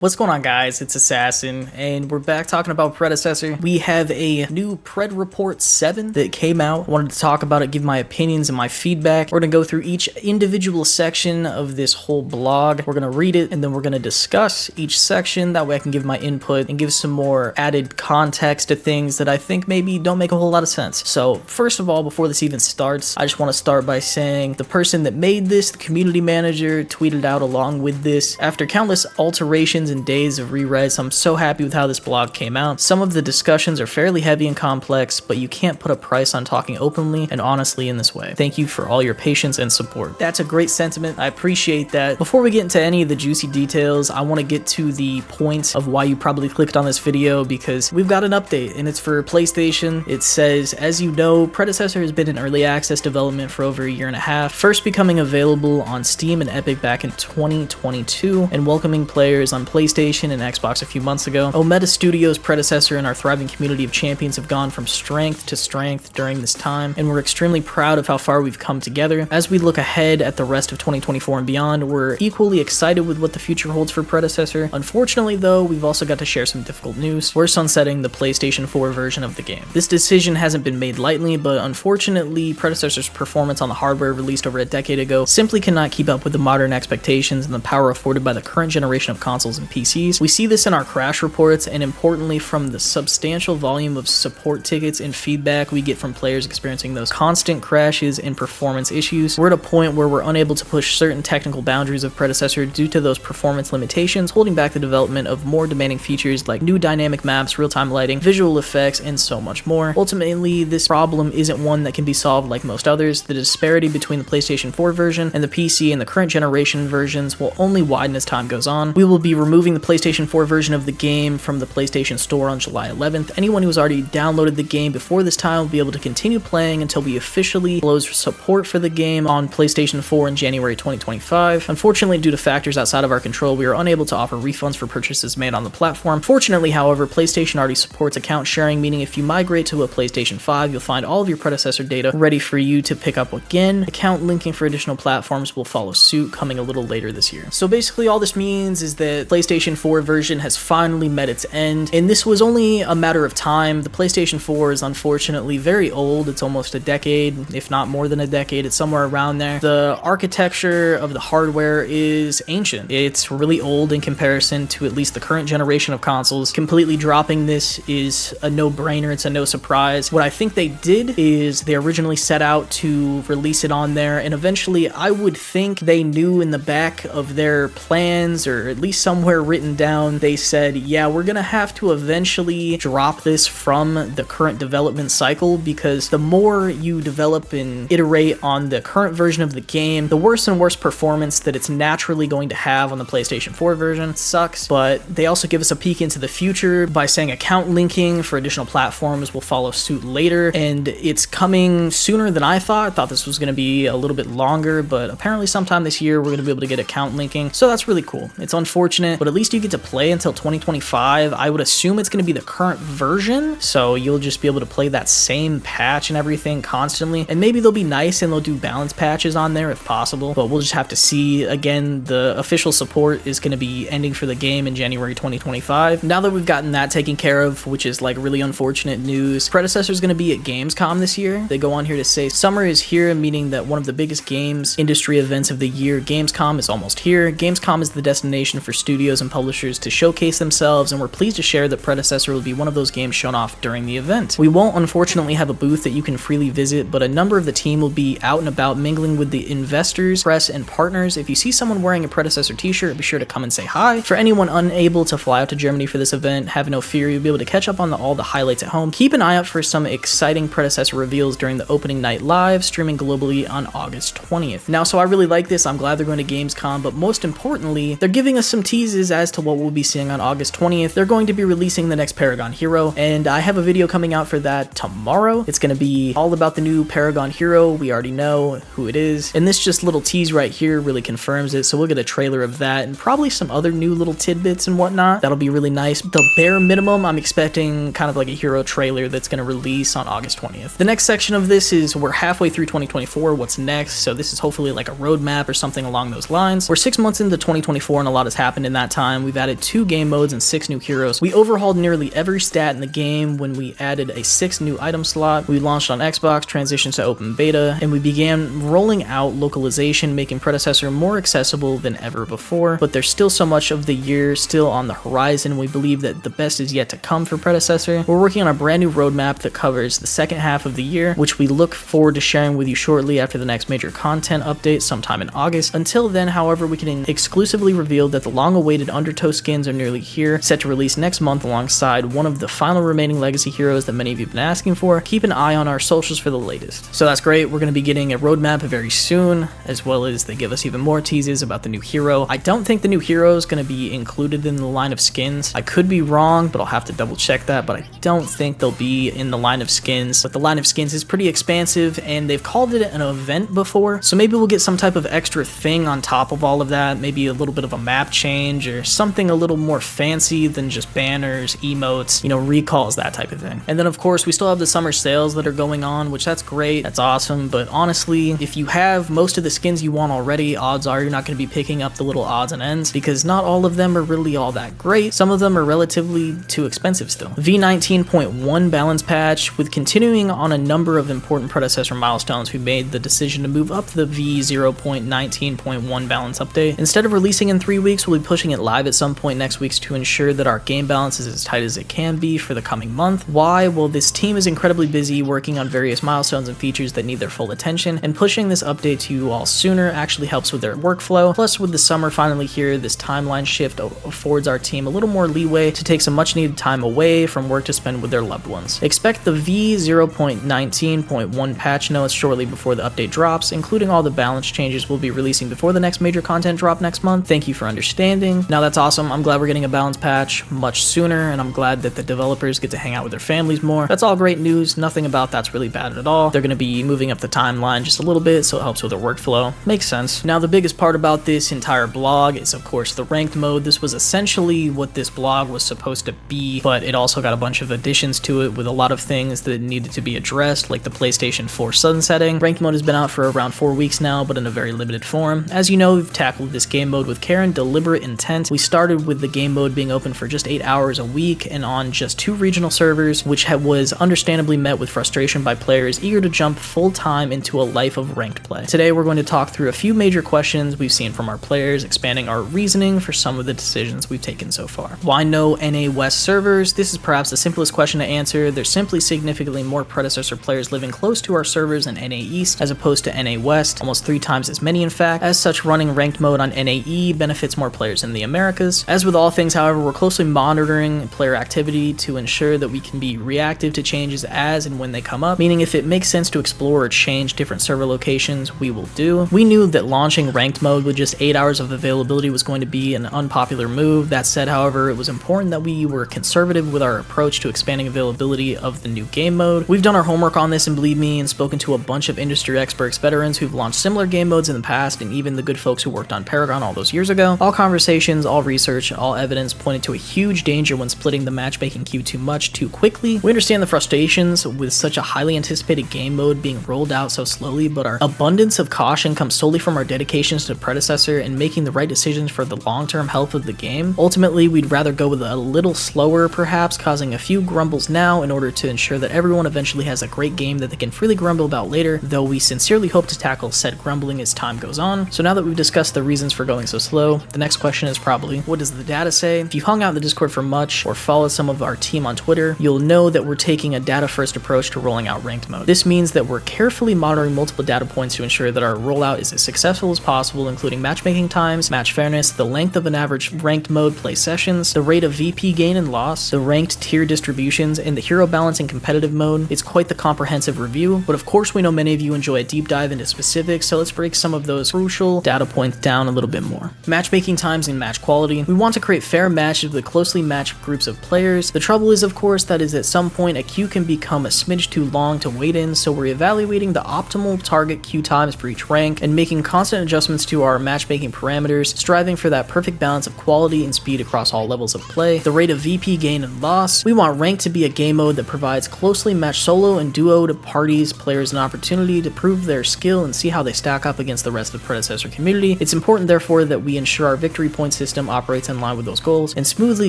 What's going on, guys? It's Assassin, and we're back talking about Predecessor. We have a new Pred Report 7 that came out. I wanted to talk about it, give my opinions and my feedback. We're going to go through each individual section of this whole blog. We're going to read it, and then we're going to discuss each section. That way I can give my input and give some more added context to things that I think maybe don't make a whole lot of sense. So, first of all, before this even starts, I just want to start by saying the person that made this, the community manager, tweeted out along with this. After countless alterations and days of rewrites, I'm so happy with how this blog came out. Some of the discussions are fairly heavy and complex, but you can't put a price on talking openly and honestly in this way. Thank you for all your patience and support. That's a great sentiment. I appreciate that. Before we get into any of the juicy details, I want to get to the point of why you probably clicked on this video, because we've got an update and it's for PlayStation. It says, as you know, Predecessor has been in early access development for over a year and a half, first becoming available on Steam and Epic back in 2022 and welcoming players on PlayStation and Xbox a few months ago. Omega Studios' Predecessor and our thriving community of champions have gone from strength to strength during this time, and we're extremely proud of how far we've come together. As we look ahead at the rest of 2024 and beyond, we're equally excited with what the future holds for Predecessor. Unfortunately, though, we've also got to share some difficult news. We're sunsetting the PlayStation 4 version of the game. This decision hasn't been made lightly, but unfortunately, Predecessor's performance on the hardware released over a decade ago simply cannot keep up with the modern expectations and the power afforded by the current generation of consoles and PCs. We see this in our crash reports, and importantly from the substantial volume of support tickets and feedback we get from players experiencing those constant crashes and performance issues. We're at a point where we're unable to push certain technical boundaries of Predecessor due to those performance limitations, holding back the development of more demanding features like new dynamic maps, real-time lighting, visual effects, and so much more. Ultimately, this problem isn't one that can be solved like most others. The disparity between the PlayStation 4 version and the PC and the current generation versions will only widen as time goes on. We will be removing the PlayStation 4 version of the game from the PlayStation Store on July 11th. Anyone who has already downloaded the game before this time will be able to continue playing until we officially close support for the game on PlayStation 4 in January 2025. Unfortunately, due to factors outside of our control, we are unable to offer refunds for purchases made on the platform. Fortunately, however, PlayStation already supports account sharing, meaning if you migrate to a PlayStation 5, you'll find all of your Predecessor data ready for you to pick up again. Account linking for additional platforms will follow suit, coming a little later this year. So basically all this means is that PlayStation 4 version has finally met its end, and this was only a matter of time. The PlayStation 4 is unfortunately very old. It's almost a decade, if not more than a decade. It's somewhere around there. The architecture of the hardware is ancient. It's really old in comparison to at least the current generation of consoles. Completely dropping this is a no-brainer. It's a no surprise. What I think they did is they originally set out to release it on there, and eventually I would think they knew in the back of their plans, or at least somewhere written down, they said, yeah, we're gonna have to eventually drop this from the current development cycle, because the more you develop and iterate on the current version of the game, the worse and worse performance that it's naturally going to have on the PlayStation 4 version. It sucks, but they also give us a peek into the future by saying account linking for additional platforms will follow suit later, and it's coming sooner than I thought. I thought this was gonna be a little bit longer, but apparently sometime this year we're gonna be able to get account linking, so that's really cool. It's unfortunate, but at least you get to play until 2025. I would assume it's going to be the current version, so you'll just be able to play that same patch and everything constantly, and maybe they'll be nice and they'll do balance patches on there if possible, but we'll just have to see. Again, the official support is going to be ending for the game in January 2025. Now that we've gotten that taken care of, which is like really unfortunate news, Predecessor is going to be at Gamescom this year. They go on here to say summer is here, meaning that one of the biggest games industry events of the year, Gamescom, is almost here. Gamescom is the destination for studios and publishers to showcase themselves, and we're pleased to share that Predecessor will be one of those games shown off during the event. We won't unfortunately have a booth that you can freely visit, but a number of the team will be out and about mingling with the investors, press, and partners. If you see someone wearing a Predecessor t-shirt, be sure to come and say hi. For anyone unable to fly out to Germany for this event, have no fear, you'll be able to catch up on all the highlights at home. Keep an eye out for some exciting Predecessor reveals during the opening night live, streaming globally on August 20th. Now, so I really like this. I'm glad they're going to Gamescom, but most importantly, they're giving us some teases as to what we'll be seeing on August 20th. They're going to be releasing the next Paragon hero, and I have a video coming out for that tomorrow. It's going to be all about the new Paragon hero. We already know who it is, and this just little tease right here really confirms it, so we'll get a trailer of that and probably some other new little tidbits and whatnot. That'll be really nice. The bare minimum, I'm expecting kind of like a hero trailer that's going to release on August 20th. The next section of this is we're halfway through 2024. What's next? So this is hopefully like a roadmap or something along those lines. We're 6 months into 2024 and a lot has happened in that that time, we've added 2 game modes and 6 new heroes. We overhauled nearly every stat in the game when we added a 6th new item slot. We launched on Xbox, transitioned to open beta, and we began rolling out localization, making Predecessor more accessible than ever before. But there's still so much of the year still on the horizon. We believe that the best is yet to come for Predecessor. We're working on a brand new roadmap that covers the second half of the year, which we look forward to sharing with you shortly after the next major content update sometime in August. Until then, however, we can exclusively reveal that the long-awaited Undertow skins are nearly here, set to release next month alongside one of the final remaining legacy heroes that many of you have been asking for. Keep an eye on our socials for the latest. So that's great. We're going to be getting a roadmap very soon, as well as they give us even more teases about the new hero. I don't think the new hero is going to be included in the line of skins. I could be wrong, but I'll have to double check that, but I don't think they'll be in the line of skins. But the line of skins is pretty expansive, and they've called it an event before, so maybe we'll get some type of extra thing on top of all of that, maybe a little bit of a map change or something a little more fancy than just banners, emotes, recalls, that type of thing. And then of course we still have the summer sales that are going on, which that's great, that's awesome, but honestly, if you have most of the skins you want already, odds are you're not going to be picking up the little odds and ends, because not all of them are really all that great. Some of them are relatively too expensive still. V19.1 balance patch. With continuing on a number of important Predecessor milestones, we made the decision to move up the V0.19.1 balance update. Instead of releasing in 3 weeks, we'll be pushing it live at some point next week to ensure that our game balance is as tight as it can be for the coming month. Why? Well, this team is incredibly busy working on various milestones and features that need their full attention, and pushing this update to you all sooner actually helps with their workflow. Plus, with the summer finally here, this timeline shift affords our team a little more leeway to take some much needed time away from work to spend with their loved ones. Expect the V0.19.1 patch notes shortly before the update drops, including all the balance changes we'll be releasing before the next major content drop next month. Thank you for understanding. Now that's awesome. I'm glad we're getting a balance patch much sooner, and I'm glad that the developers get to hang out with their families more. That's all great news. Nothing about that's really bad at all. They're going to be moving up the timeline just a little bit, so it helps with their workflow. Makes sense. Now the biggest part about this entire blog is of course the ranked mode. This was essentially what this blog was supposed to be, but it also got a bunch of additions to it with a lot of things that needed to be addressed, like the PlayStation 4 sunsetting. Ranked mode has been out for around 4 weeks now, but in a very limited form. As you know, we've tackled this game mode with care and deliberate intent. We started with the game mode being open for just 8 hours a week and on just 2 regional servers, which was understandably met with frustration by players eager to jump full-time into a life of ranked play. Today we're going to talk through a few major questions we've seen from our players, expanding our reasoning for some of the decisions we've taken so far. Why no NA West servers? This is perhaps the simplest question to answer. There's simply significantly more Predecessor players living close to our servers in NA East as opposed to NA West, almost 3 times as many in fact. As such, running ranked mode on NAE benefits more players in the Americas. As with all things, however, we're closely monitoring player activity to ensure that we can be reactive to changes as and when they come up, meaning if it makes sense to explore or change different server locations, we will do. We knew that launching ranked mode with just 8 hours of availability was going to be an unpopular move. That said, however, it was important that we were conservative with our approach to expanding availability of the new game mode. We've done our homework on this, and believe me, and spoken to a bunch of industry experts, veterans who've launched similar game modes in the past, and even the good folks who worked on Paragon all those years ago. All conversations, all research, all evidence pointed to a huge danger when splitting the matchmaking queue too much too quickly. We understand the frustrations with such a highly anticipated game mode being rolled out so slowly, but our abundance of caution comes solely from our dedications to Predecessor and making the right decisions for the long-term health of the game. Ultimately, we'd rather go with a little slower, perhaps causing a few grumbles now in order to ensure that everyone eventually has a great game that they can freely grumble about later, though we sincerely hope to tackle said grumbling as time goes on. So now that we've discussed the reasons for going so slow, the next question is probably, what does the data say? If you hung out in the Discord for much or followed some of our team on Twitter, you'll know that we're taking a data-first approach to rolling out ranked mode. This means that we're carefully monitoring multiple data points to ensure that our rollout is as successful as possible, including matchmaking times, match fairness, the length of an average ranked mode play sessions, the rate of VP gain and loss, the ranked tier distributions, and the hero balance in competitive mode. It's quite the comprehensive review, but of course we know many of you enjoy a deep dive into specifics, so let's break some of those crucial data points down a little bit more. Matchmaking times and match quality. We want to create fair matches with closely matched groups of players. The trouble is, of course, that is at some point a queue can become a smidge too long to wait in, so we're evaluating the optimal target queue times for each rank and making constant adjustments to our matchmaking parameters, striving for that perfect balance of quality and speed across all levels of play. The rate of VP gain and loss. We want ranked to be a game mode that provides closely matched solo and duo to parties, players an opportunity to prove their skill and see how they stack up against the rest of the Predecessor community. It's important, therefore, that we ensure our victory points system operates in line with those goals and smoothly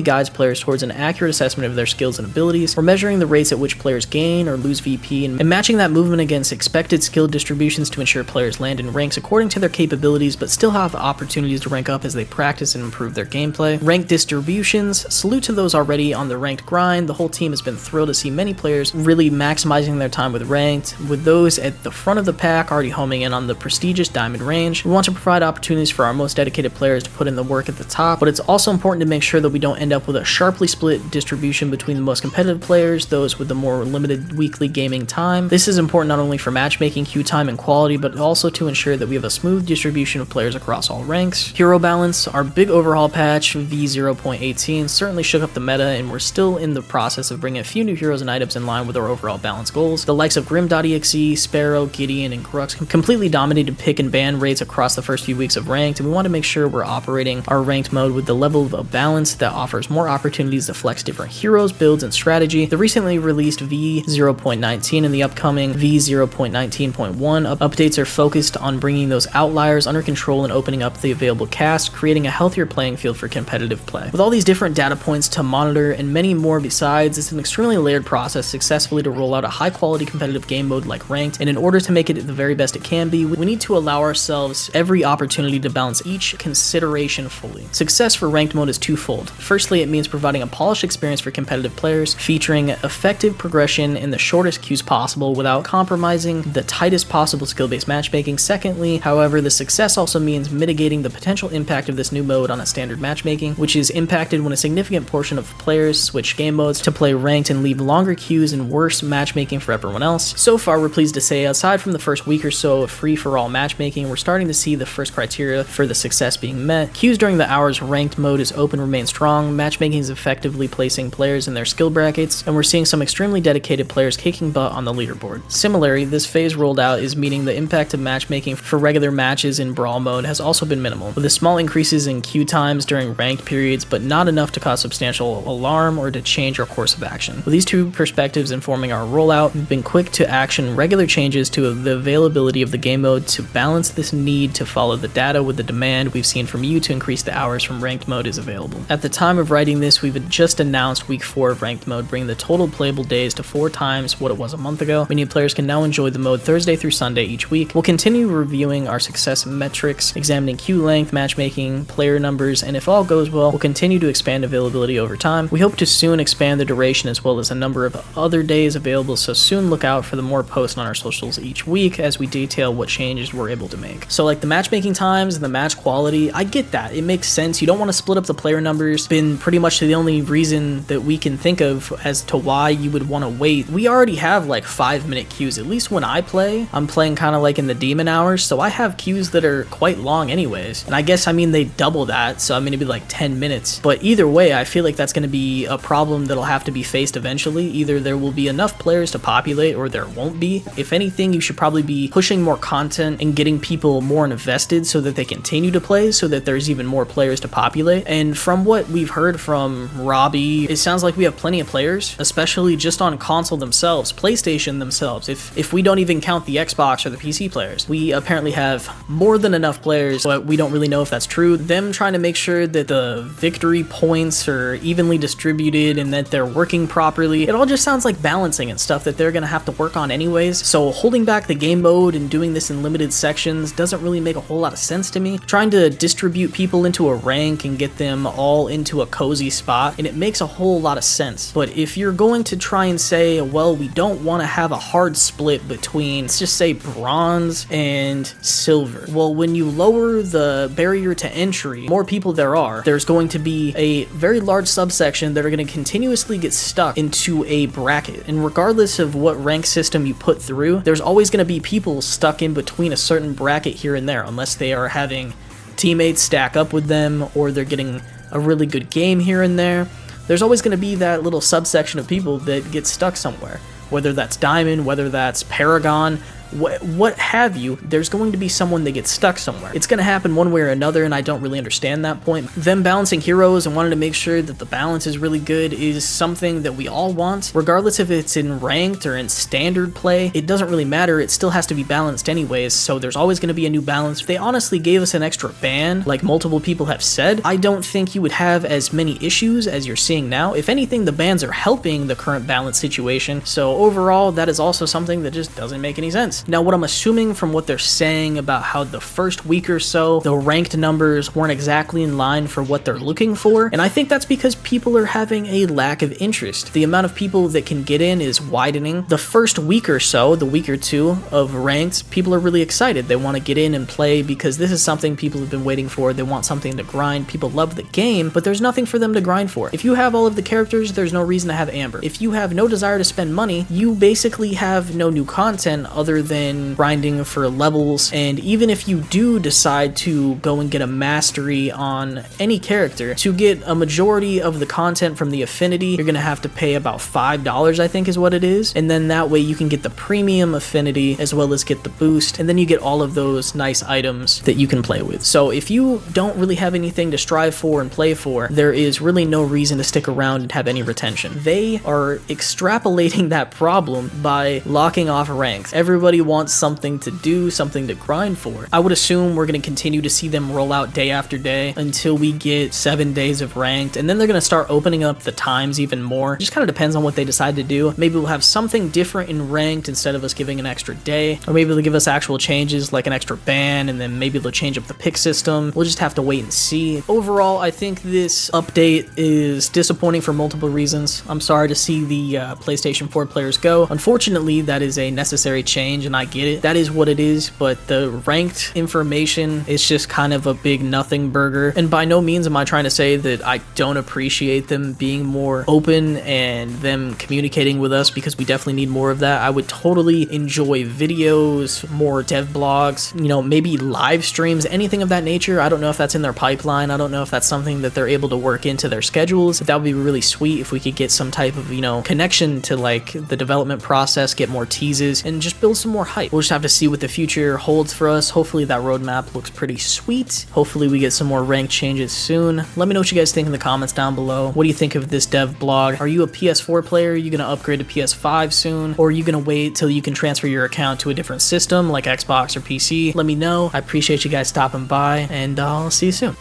guides players towards an accurate assessment of their skills and abilities. We're measuring the rates at which players gain or lose VP and matching that movement against expected skill distributions to ensure players land in ranks according to their capabilities but still have opportunities to rank up as they practice and improve their gameplay. Rank distributions, salute to those already on the ranked grind. The whole team has been thrilled to see many players really maximizing their time with ranked, with those at the front of the pack already homing in on the prestigious diamond range. We want to provide opportunities for our most dedicated players to put in the work at the top, but it's also important to make sure that we don't end up with a sharply split distribution between the most competitive players, those with the more limited weekly gaming time. This is important not only for matchmaking, queue time, and quality, but also to ensure that we have a smooth distribution of players across all ranks. Hero balance, our big overhaul patch V0.18 certainly shook up the meta, and we're still in the process of bringing a few new heroes and items in line with our overall balance goals. The likes of Grim.exe, Sparrow, Gideon, and Crux completely dominated pick and ban rates across the first few weeks of ranked, and we want to make sure we're operating our ranked mode with the level of balance that offers more opportunities to flex different heroes, builds, and strategy. The recently released V0.19 and the upcoming V0.19.1 updates are focused on bringing those outliers under control and opening up the available cast, creating a healthier playing field for competitive play. With all these different data points to monitor and many more besides, it's an extremely layered process successfully to roll out a high quality competitive game mode like ranked, and in order to make it the very best it can be, we need to allow ourselves every opportunity to balance each consideration fully. Success for ranked mode is twofold. Firstly, it means providing a polished experience for competitive players, featuring effective progression in the shortest queues possible without compromising the tightest possible skill-based matchmaking. Secondly, however, the success also means mitigating the potential impact of this new mode on a standard matchmaking, which is impacted when a significant portion of players switch game modes to play ranked and leave longer queues and worse matchmaking for everyone else. So far, we're pleased to say, aside from the first week or so of free-for-all matchmaking, we're starting to see the first criteria for the success being met. Queues during the hours ranked mode is open remain strong, matchmaking is effectively placing players in their skill brackets, and we're seeing some extremely dedicated players kicking butt on the leaderboard. Similarly, this phase rolled out is meaning the impact of matchmaking for regular matches in brawl mode has also been minimal, with the small increases in queue times during ranked periods, but not enough to cause substantial alarm or to change our course of action. With these two perspectives informing our rollout, we've been quick to action regular changes to the availability of the game mode to balance this need to follow the data with the demand we've seen from you to increase the hours from ranked mode is available. At the time of writing this, we've just announced week 4 of ranked mode, bringing the total playable days to 4 times what it was a month ago, meaning players can now enjoy the mode Thursday through Sunday each week. We'll continue reviewing our success metrics, examining queue length, matchmaking, player numbers, and if all goes well, we'll continue to expand availability over time. We hope to soon expand the duration as well as a number of other days available, so soon look out for the more posts on our socials each week as we detail what changes we're able to make. So like the matchmaking times and the match quality, I get that. It makes sense. You don't want to split up the player numbers. Been pretty much the only reason that we can think of as to why you would want to wait. We already have like 5-minute queues. At least when I play, I'm playing kind of like in the demon hours, so I have queues that are quite long anyways. And I guess, I mean, they double that, so I'm going to be like 10 minutes. But either way, I feel like that's going to be a problem that'll have to be faced eventually. Either there will be enough players to populate or there won't be. If anything, you should probably be pushing more content and getting people more invested so that they continue to play, so that there's even more players to populate. And from what we've heard from Robbie, it sounds like we have plenty of players, especially just on console themselves, PlayStation themselves. If we don't even count the Xbox or the PC players, we apparently have more than enough players, but we don't really know if that's true. Them trying to make sure that the victory points are evenly distributed and that they're working properly, it all just sounds like balancing and stuff that they're gonna have to work on anyways. So holding back the game mode and doing this in limited sections doesn't really make a whole lot of sense to me. Trying to distribute people into a rank and get them all into a cozy spot, and it makes a whole lot of sense. But if you're going to try and say, well, we don't want to have a hard split between, let's just say, bronze and silver. Well, when you lower the barrier to entry, more people there's going to be a very large subsection that are going to continuously get stuck into a bracket. And regardless of what rank system you put through, there's always going to be people stuck in between a certain bracket here and there, unless they are having teammates stack up with them or they're getting a really good game here and there. There's always going to be that little subsection of people that get stuck somewhere, whether that's Diamond, whether that's Paragon, what have you, there's going to be someone that gets stuck somewhere. It's going to happen one way or another, and I don't really understand that point. Them balancing heroes and wanting to make sure that the balance is really good is something that we all want, regardless if it's in ranked or in standard play. It doesn't really matter, it still has to be balanced anyways, so there's always going to be a new balance. If they honestly gave us an extra ban, like multiple people have said, I don't think you would have as many issues as you're seeing now. If anything, the bans are helping the current balance situation, so overall, that is also something that just doesn't make any sense. Now, what I'm assuming from what they're saying about how the first week or so, the ranked numbers weren't exactly in line for what they're looking for, and I think that's because people are having a lack of interest. The amount of people that can get in is widening. The first week or so, the week or two of ranked, people are really excited. They want to get in and play because this is something people have been waiting for. They want something to grind. People love the game, but there's nothing for them to grind for. If you have all of the characters, there's no reason to have Amber. If you have no desire to spend money, you basically have no new content other than grinding for levels, and even if you do decide to go and get a mastery on any character, to get a majority of the content from the affinity, you're gonna have to pay about $5, I think is what it is, and then that way you can get the premium affinity as well as get the boost, and then you get all of those nice items that you can play with. So if you don't really have anything to strive for and play for, there is really no reason to stick around and have any retention. They are extrapolating that problem by locking off ranks. Everybody wants something to do, something to grind for. I would assume we're going to continue to see them roll out day after day until we get 7 days of ranked, and then they're going to start opening up the times even more. It just kind of depends on what they decide to do. Maybe we'll have something different in ranked instead of us giving an extra day, or maybe they'll give us actual changes like an extra ban, and then maybe they'll change up the pick system. We'll just have to wait and see. Overall, I think this update is disappointing for multiple reasons. I'm sorry to see the PlayStation 4 players go. Unfortunately, that is a necessary change, and I get it. That is what it is, but the ranked information is just kind of a big nothing burger. And by no means am I trying to say that I don't appreciate them being more open and them communicating with us, because we definitely need more of that. I would totally enjoy videos, more dev blogs, you know, maybe live streams, anything of that nature. I don't know if that's in their pipeline. I don't know if that's something that they're able to work into their schedules. That would be really sweet if we could get some type of, you know, connection to like the development process, get more teases, and just build some more hype. We'll just have to see what the future holds for us. Hopefully that roadmap looks pretty sweet. Hopefully we get some more rank changes soon. Let me know what you guys think in the comments down below. What do you think of this dev blog? Are you a PS4 player? Are you going to upgrade to PS5 soon? Or are you going to wait till you can transfer your account to a different system like Xbox or PC? Let me know. I appreciate you guys stopping by, and I'll see you soon.